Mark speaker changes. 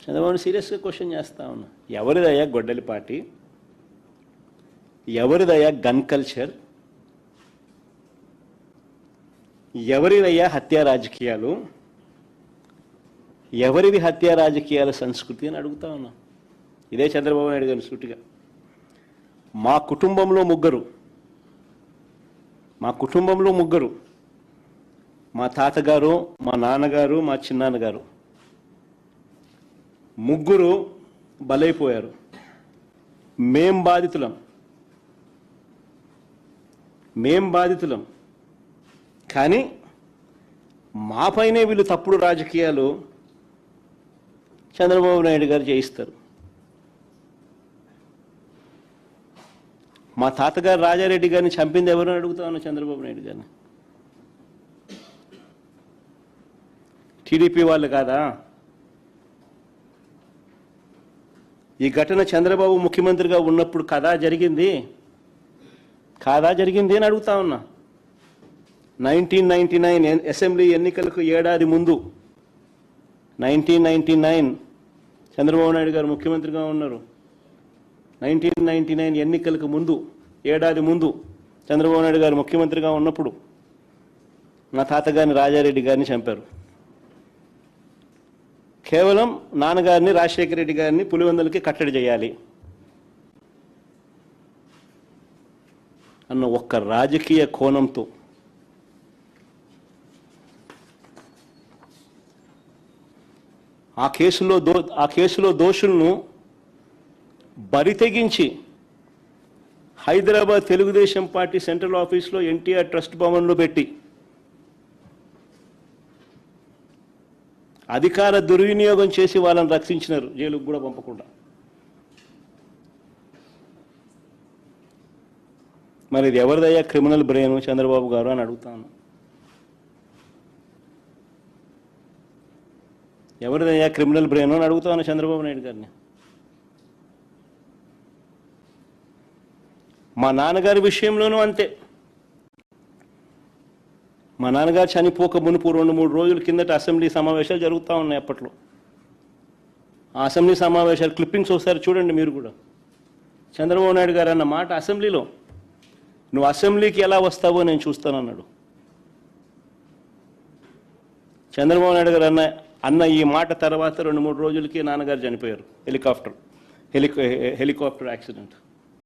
Speaker 1: చంద్రబాబు సీరియస్గా క్వశ్చన్ చేస్తా ఉన్నా, ఎవరిదయ్యా గొడ్డలి పార్టీ, ఎవరిదయ్యా గన్ కల్చర్, ఎవరిదయ్యా హత్యా రాజకీయాలు, ఎవరిది హత్యా రాజకీయాల సంస్కృతి అని అడుగుతా ఉన్నా. ఇదే చంద్రబాబు నాయుడు గారిని సూటిగా. మా కుటుంబంలో ముగ్గురు, మా తాతగారు, మా నాన్నగారు, మా చిన్నాన్నగారు ముగ్గురు బలైపోయారు. మేం బాధితులం. కానీ మాపైనే వీళ్ళు తప్పుడు రాజకీయాలు చంద్రబాబు నాయుడు గారు చేయిస్తారు. మా తాతగారు రాజారెడ్డి గారిని చంపింది ఎవరని అడుగుతా ఉన్నా చంద్రబాబు నాయుడు గారిని. టీడీపీ వాళ్ళు కాదా? ఈ ఘటన చంద్రబాబు ముఖ్యమంత్రిగా ఉన్నప్పుడు కాదా జరిగింది అని అడుగుతా ఉన్నా. 1999 అసెంబ్లీ ఎన్నికలకు ఏడాది ముందు, 1999 చంద్రబాబు నాయుడు గారు ముఖ్యమంత్రిగా ఉన్నారు. 1999 ఎన్నికలకు ముందు, ఏడాది ముందు చంద్రబాబు నాయుడు గారు ముఖ్యమంత్రిగా ఉన్నప్పుడు నా తాతగారిని రాజారెడ్డి గారిని చంపారు. కేవలం నాన్నగారిని రాజశేఖర రెడ్డి గారిని పులివెందులకి కట్టడి చేయాలి అన్న ఒక్క రాజకీయ కోణంతో ఆ కేసులో దోషులను బరితెగించి హైదరాబాద్ తెలుగుదేశం పార్టీ సెంట్రల్ ఆఫీస్లో ఎన్టీఆర్ ట్రస్ట్ భవన్లో పెట్టి అధికార దుర్వినియోగం చేసి వాళ్ళని రక్షించినారు, జైలుకు కూడా పంపకుండా. మరి ఇది ఎవరిదయ్యా క్రిమినల్ బ్రెయిన్ చంద్రబాబు గారు అని అడుగుతాను. ఎవరిదయ్యా క్రిమినల్ బ్రెయిన్ అని అడుగుతాను చంద్రబాబు నాయుడు గారిని. మా నాన్నగారి విషయంలోనూ అంతే. మా నాన్నగారు చనిపోక మునుపు 2-3 రోజుల కిందట అసెంబ్లీ సమావేశాలు జరుగుతూ ఉన్నాయి. అప్పట్లో ఆ అసెంబ్లీ సమావేశాలు క్లిప్పింగ్స్ ఒకసారి చూడండి మీరు కూడా. చంద్రబాబు నాయుడు గారు అన్న మాట అసెంబ్లీలో, నువ్వు అసెంబ్లీకి ఎలా వస్తావో నేను చూస్తానన్నాడు. చంద్రబాబు నాయుడు గారు అన్న ఈ మాట తర్వాత 2-3 రోజులకి నాన్నగారు చనిపోయారు. Helicopter accident.